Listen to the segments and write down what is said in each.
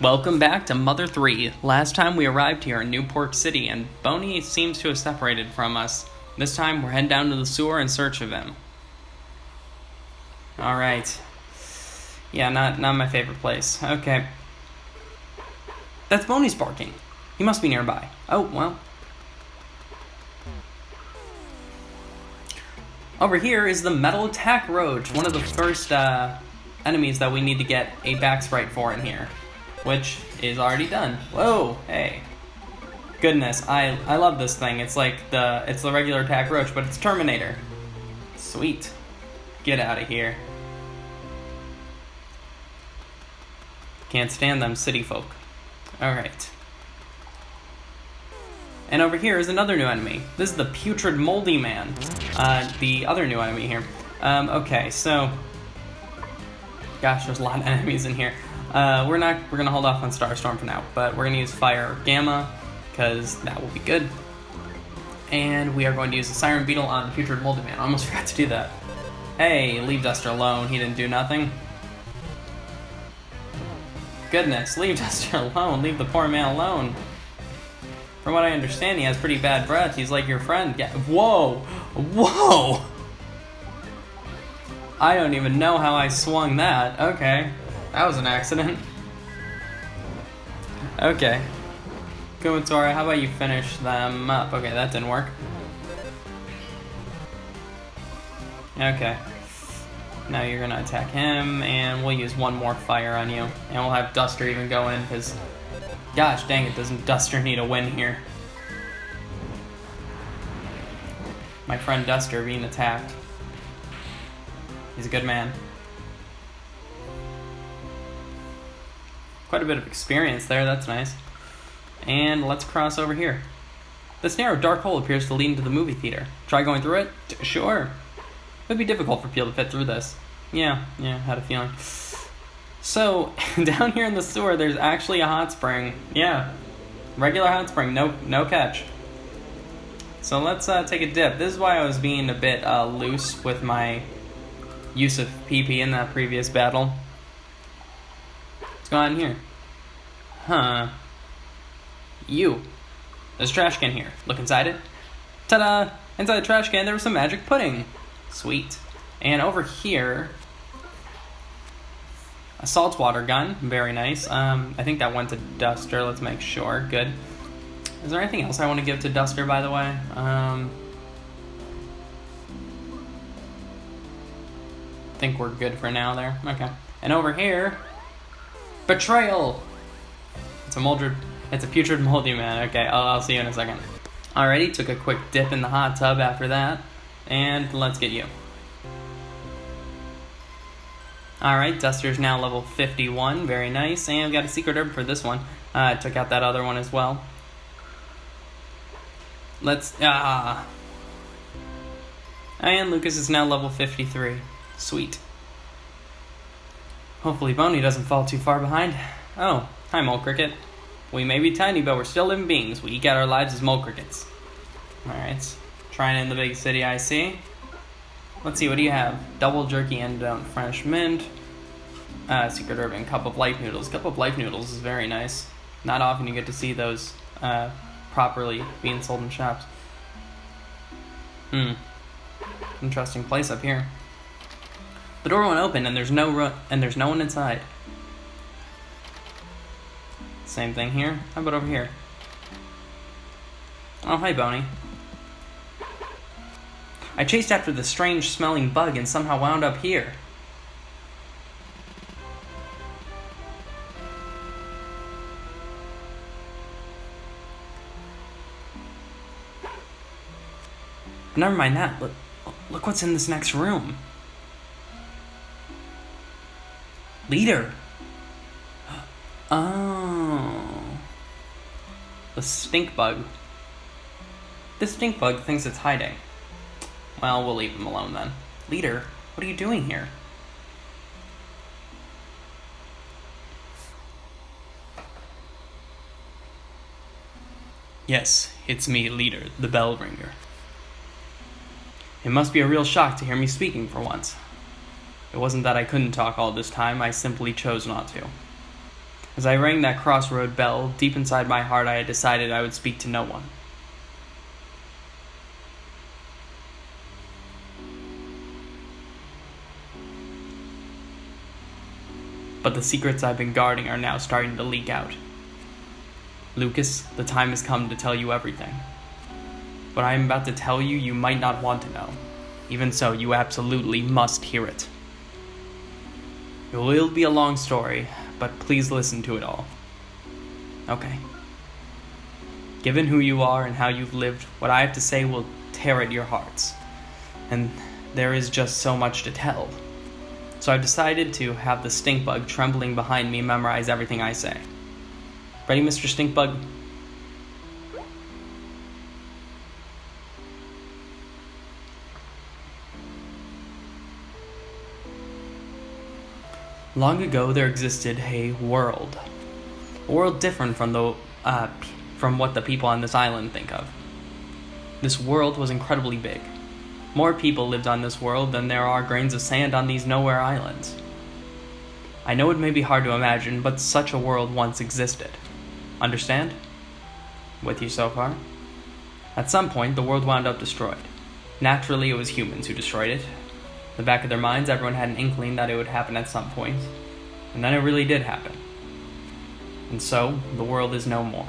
Welcome back to Mother 3. Last time we arrived here in Newport City, and Boney seems to have separated from us. This time we're heading down to the sewer in search of him. Alright. Yeah, not my favorite place. Okay. That's Boney's barking. He must be nearby. Oh, well. Over here is the Metal Attack Roach, one of the first enemies that we need to get a back sprite for in here. Which is already done. Whoa, hey. Goodness, I love this thing. It's like the regular attack roach, but it's Terminator. Sweet. Get out of here. Can't stand them city folk. Alright. And over here is another new enemy. This is the Putrid Moldy Man. The other new enemy here. Okay, so... Gosh, there's a lot of enemies in here. We're gonna hold off on Starstorm for now, but we're gonna use Fire Gamma, because that will be good. And we are going to use the Siren Beetle on the Putrid Moldy Man. I almost forgot to do that. Hey, leave Duster alone. He didn't do nothing. Goodness, leave Duster alone. Leave the poor man alone. From what I understand, he has pretty bad breath. He's like your friend. Yeah. Whoa! Whoa! I don't even know how I swung that. Okay. That was an accident. Okay. Kumatora, how about you finish them up? Okay, that didn't work. Okay. Now you're gonna attack him, and we'll use one more fire on you. And we'll have Duster even go in, because... Gosh dang it, doesn't Duster need a win here? My friend Duster being attacked. He's a good man. Quite a bit of experience there, that's nice. And let's cross over here. This narrow dark hole appears to lead into the movie theater. Try going through it? Sure. It would be difficult for people to fit through this. Yeah, had a feeling. So, down here in the sewer, there's actually a hot spring. Yeah, regular hot spring, no catch. So let's take a dip. This is why I was being a bit loose with my use of PP in that previous battle. What's going on here? Huh. You. There's a trash can here. Look inside it. Ta-da! Inside the trash can there was some magic pudding. Sweet. And over here... a saltwater gun. Very nice. I think that went to Duster. Let's make sure. Good. Is there anything else I want to give to Duster, by the way? I think we're good for now there. Okay. And over here... Betrayal! It's a Putrid Moldy Man. Okay, I'll see you in a second. Alrighty, took a quick dip in the hot tub after that. And let's get you. Alright, Duster's now level 51. Very nice. And we got a secret herb for this one. I took out that other one as well. And Lucas is now level 53. Sweet. Hopefully Boney doesn't fall too far behind. Oh, hi Mole Cricket. We may be tiny, but we're still living beings. We eke out our lives as mole crickets. Alright, trying in the big city, I see. Let's see, what do you have? Double jerky and French mint. Secret herb and cup of life noodles. Cup of life noodles is very nice. Not often you get to see those properly being sold in shops. Interesting place up here. The door won't open, and there's no one inside. Same thing here. How about over here? Oh, hi, Boney. I chased after the strange-smelling bug and somehow wound up here. Never mind that. Look what's in this next room. Leader. Oh. The stink bug. This stink bug thinks it's hiding. Well, we'll leave him alone then. Leader, what are you doing here? Yes, it's me, Leader, the bell ringer. It must be a real shock to hear me speaking for once. It wasn't that I couldn't talk all this time, I simply chose not to. As I rang that crossroad bell, deep inside my heart I had decided I would speak to no one. But the secrets I've been guarding are now starting to leak out. Lucas, the time has come to tell you everything. What I am about to tell you, you might not want to know. Even so, you absolutely must hear it. It will be a long story, but please listen to it all. Okay. Given who you are and how you've lived, what I have to say will tear at your hearts. And there is just so much to tell. So I've decided to have the stink bug trembling behind me memorize everything I say. Ready, Mr. Stink Bug? Long ago, there existed a world different from what the people on this island think of. This world was incredibly big. More people lived on this world than there are grains of sand on these nowhere islands. I know it may be hard to imagine, but such a world once existed. Understand? With you so far? At some point, the world wound up destroyed. Naturally, it was humans who destroyed it. In the back of their minds, everyone had an inkling that it would happen at some point. And then it really did happen. And so, the world is no more.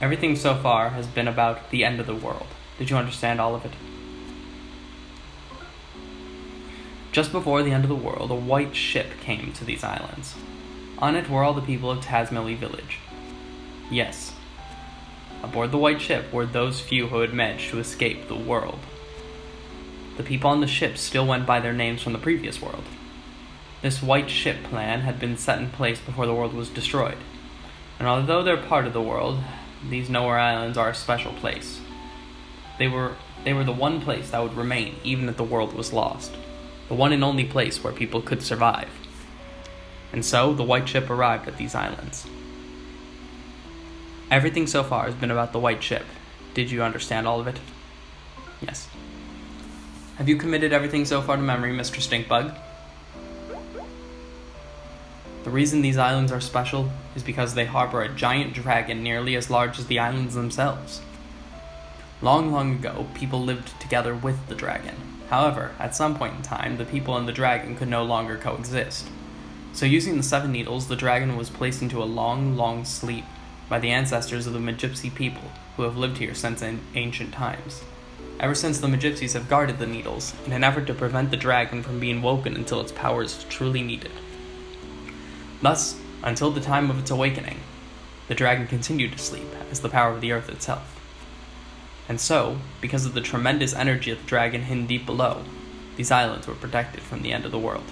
Everything so far has been about the end of the world. Did you understand all of it? Just before the end of the world, a white ship came to these islands. On it were all the people of Tasmilly Village. Yes. Aboard the white ship were those few who had managed to escape the world. The people on the ship still went by their names from the previous world. This white ship plan had been set in place before the world was destroyed. And although they're part of the world, these nowhere islands are a special place. They were the one place that would remain even if the world was lost. The one and only place where people could survive. And so, the white ship arrived at these islands. Everything so far has been about the white ship. Did you understand all of it? Yes. Have you committed everything so far to memory, Mr. Stinkbug? The reason these islands are special is because they harbor a giant dragon nearly as large as the islands themselves. Long, long ago, people lived together with the dragon. However, at some point in time, the people and the dragon could no longer coexist. So using the 7 needles, the dragon was placed into a long, long sleep by the ancestors of the Magypsy people who have lived here since ancient times. Ever since, the Magypsies have guarded the needles in an effort to prevent the dragon from being woken until its powers is truly needed. Thus, until the time of its awakening, the dragon continued to sleep as the power of the earth itself. And so, because of the tremendous energy of the dragon hidden deep below, these islands were protected from the end of the world.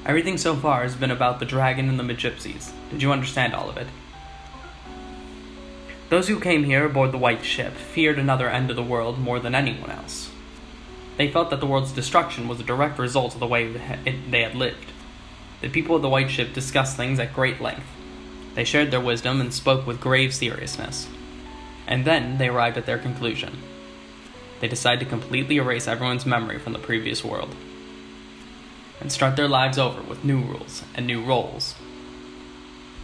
Everything so far has been about the dragon and the Magypsies. Did you understand all of it? Those who came here aboard the white ship feared another end of the world more than anyone else. They felt that the world's destruction was a direct result of the way they had lived. The people of the white ship discussed things at great length. They shared their wisdom and spoke with grave seriousness. And then they arrived at their conclusion. They decided to completely erase everyone's memory from the previous world and start their lives over with new rules and new roles.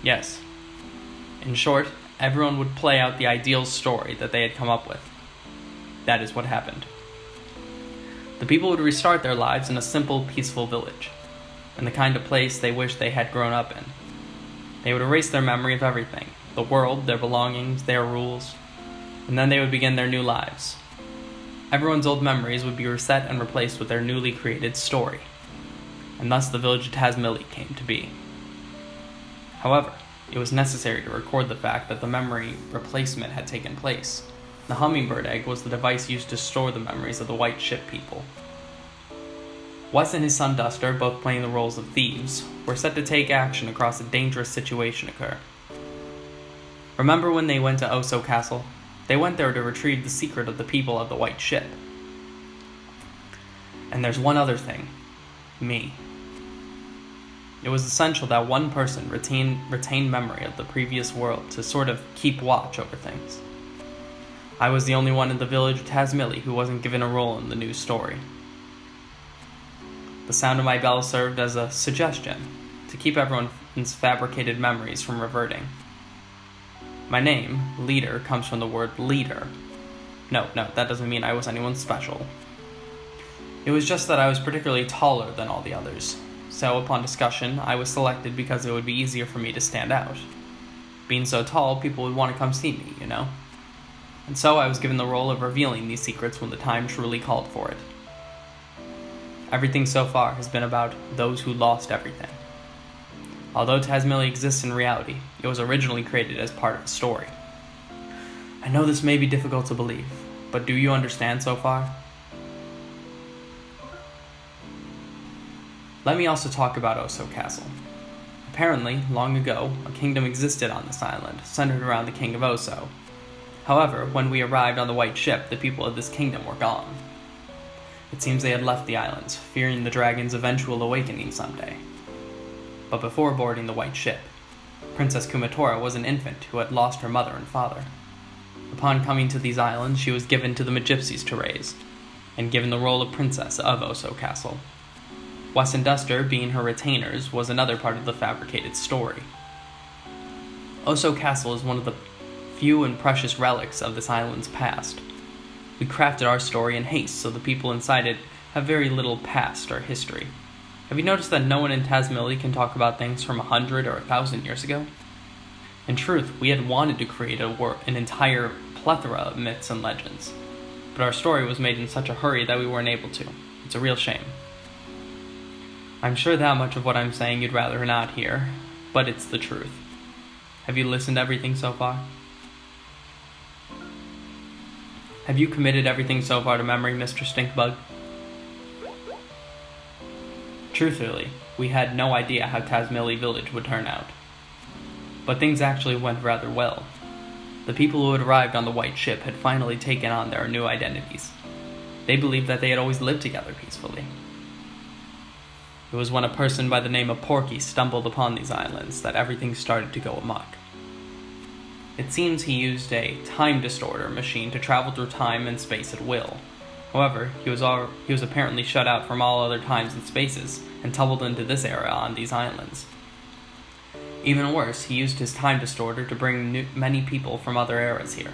Yes. In short, everyone would play out the ideal story that they had come up with. That is what happened. The people would restart their lives in a simple, peaceful village, in the kind of place they wished they had grown up in. They would erase their memory of everything, the world, their belongings, their rules, and then they would begin their new lives. Everyone's old memories would be reset and replaced with their newly created story, and thus the village of Tasmilly came to be. However, it was necessary to record the fact that the memory replacement had taken place. The hummingbird egg was the device used to store the memories of the white ship people. Wes and his son Duster, both playing the roles of thieves, were set to take action across a dangerous situation occur. Remember when they went to Oso Castle? They went there to retrieve the secret of the people of the white ship. And there's one other thing. Me. It was essential that one person retain memory of the previous world to sort of keep watch over things. I was the only one in the village of Tasmilly who wasn't given a role in the new story. The sound of my bell served as a suggestion. to keep everyone's fabricated memories from reverting. My name, Leader, comes from the word leader. No, that doesn't mean I was anyone special. It was just that I was particularly taller than all the others, so upon discussion, I was selected because it would be easier for me to stand out. Being so tall, people would want to come see me, you know? And so I was given the role of revealing these secrets when the time truly called for it. Everything so far has been about those who lost everything. Although Tazmily exists in reality, it was originally created as part of a story. I know this may be difficult to believe, but do you understand so far? Let me also talk about Oso Castle. Apparently, long ago, a kingdom existed on this island, centered around the King of Oso. However, when we arrived on the white ship, the people of this kingdom were gone. It seems they had left the islands, fearing the dragon's eventual awakening someday. But before boarding the white ship, Princess Kumatora was an infant who had lost her mother and father. Upon coming to these islands, she was given to the Magypsies to raise, and given the role of princess of Oso Castle. Wes and Duster, being her retainers, was another part of the fabricated story. Oso Castle is one of the few and precious relics of this island's past. We crafted our story in haste, so the people inside it have very little past or history. Have you noticed that no one in Tazmily can talk about things from 100 or 1,000 years ago? In truth, we had wanted to create an entire plethora of myths and legends, but our story was made in such a hurry that we weren't able to. It's a real shame. I'm sure that much of what I'm saying you'd rather not hear, but it's the truth. Have you listened to everything so far? Have you committed everything so far to memory, Mr. Stinkbug? Truthfully, we had no idea how Tazmily Village would turn out. But things actually went rather well. The people who had arrived on the white ship had finally taken on their new identities. They believed that they had always lived together peacefully. It was when a person by the name of Porky stumbled upon these islands that everything started to go amok. It seems he used a time distorter machine to travel through time and space at will. However, he was apparently shut out from all other times and spaces, and tumbled into this era on these islands. Even worse, he used his time distorter to bring many people from other eras here.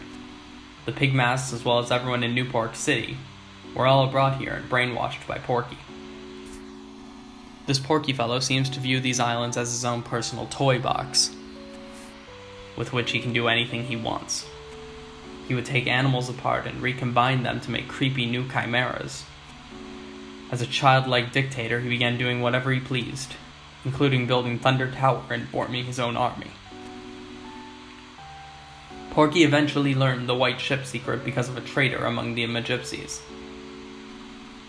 The Pigmasks, as well as everyone in Newport City, were all brought here and brainwashed by Porky. This Porky fellow seems to view these islands as his own personal toy box, with which he can do anything he wants. He would take animals apart and recombine them to make creepy new chimeras. As a childlike dictator, he began doing whatever he pleased, including building Thunder Tower and forming his own army. Porky eventually learned the white ship secret because of a traitor among the Magypsies.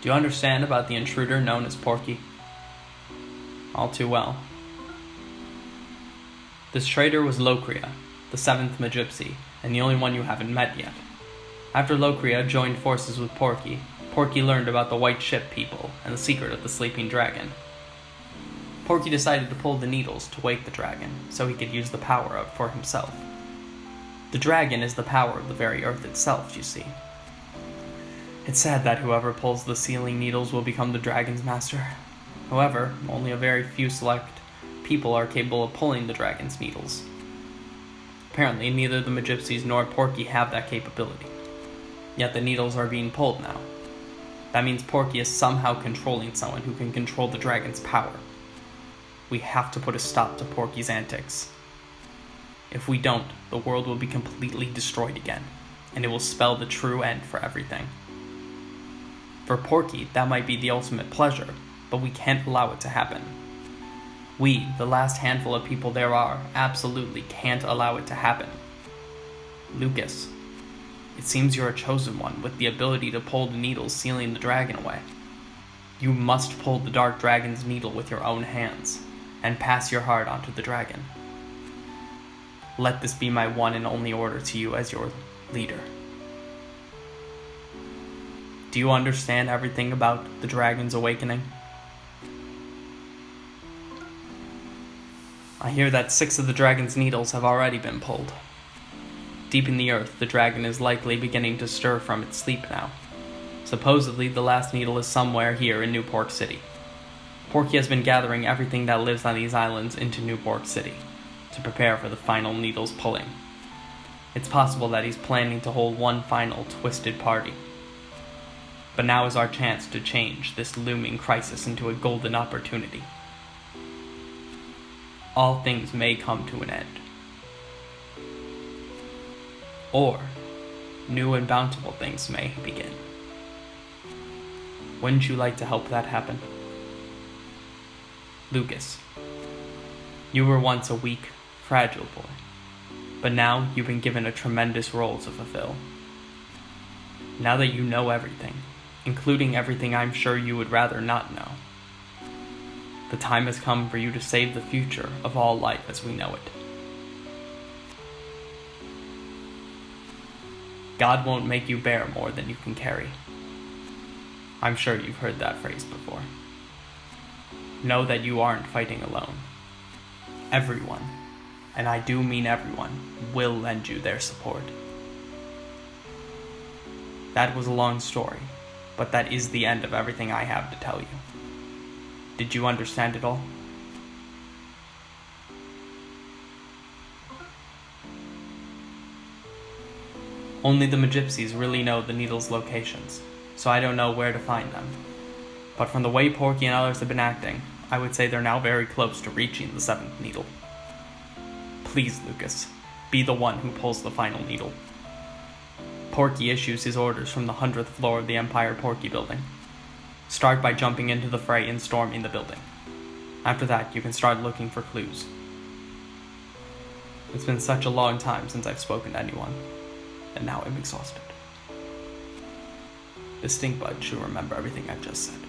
Do you understand about the intruder known as Porky? All too well. This traitor was Locria, the 7th Magypsy, and the only one you haven't met yet. After Locria joined forces with Porky, Porky learned about the white ship people and the secret of the sleeping dragon. Porky decided to pull the needles to wake the dragon, so he could use the power up for himself. The dragon is the power of the very earth itself, you see. It's sad that whoever pulls the sealing needles will become the dragon's master. However, only a very few select people are capable of pulling the dragon's needles. Apparently, neither the Magypsies nor Porky have that capability. Yet the needles are being pulled now. That means Porky is somehow controlling someone who can control the dragon's power. We have to put a stop to Porky's antics. If we don't, the world will be completely destroyed again, and it will spell the true end for everything. For Porky, that might be the ultimate pleasure, but we can't allow it to happen. We, the last handful of people there are, absolutely can't allow it to happen. Lucas, it seems you're a chosen one with the ability to pull the needles sealing the dragon away. You must pull the dark dragon's needle with your own hands, and pass your heart onto the dragon. Let this be my one and only order to you as your leader. Do you understand everything about the dragon's awakening? I hear that 6 of the dragon's needles have already been pulled. Deep in the earth, the dragon is likely beginning to stir from its sleep now. Supposedly, the last needle is somewhere here in Newport City. Porky has been gathering everything that lives on these islands into Newport City to prepare for the final needle's pulling. It's possible that he's planning to hold one final twisted party. But now is our chance to change this looming crisis into a golden opportunity. All things may come to an end. Or, new and bountiful things may begin. Wouldn't you like to help that happen? Lucas, you were once a weak, fragile boy, but now you've been given a tremendous role to fulfill. Now that you know everything, including everything I'm sure you would rather not know, the time has come for you to save the future of all life as we know it. God won't make you bear more than you can carry. I'm sure you've heard that phrase before. Know that you aren't fighting alone. Everyone, and I do mean everyone, will lend you their support. That was a long story, but that is the end of everything I have to tell you. Did you understand it all? Only the Magypsies really know the needle's locations, so I don't know where to find them. But from the way Porky and others have been acting, I would say they're now very close to reaching the 7th needle. Please, Lucas, be the one who pulls the final needle. Porky issues his orders from the 100th floor of the Empire Porky building. Start by jumping into the fray and storming the building. After that, you can start looking for clues. It's been such a long time since I've spoken to anyone, and now I'm exhausted. The stink bud should remember everything I've just said.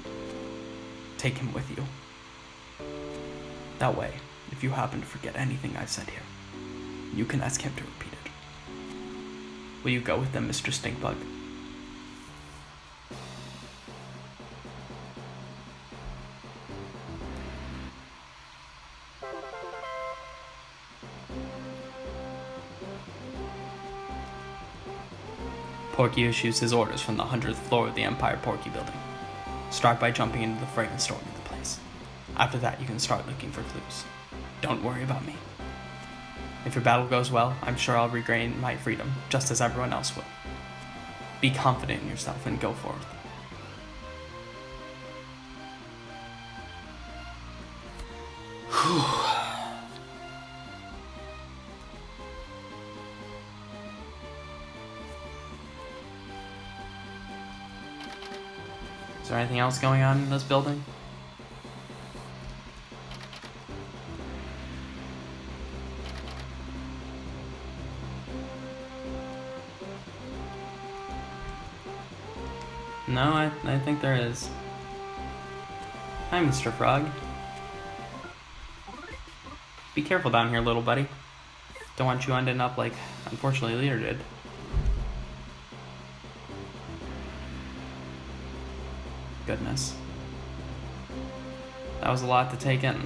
Take him with you. That way, if you happen to forget anything I've said here, you can ask him to repeat it. Will you go with them, Mr. Stinkbug? Porky issues his orders from the 100th floor of the Empire Porky building. Start by jumping into the fray and storming the place. After that, you can start looking for clues. Don't worry about me. If your battle goes well, I'm sure I'll regain my freedom, just as everyone else will. Be confident in yourself and go forth. Is there anything else going on in this building? No, I think there is. Hi, Mr. Frog. Be careful down here, little buddy. Don't want you ending up like, unfortunately, Leader did. Goodness. That was a lot to take in.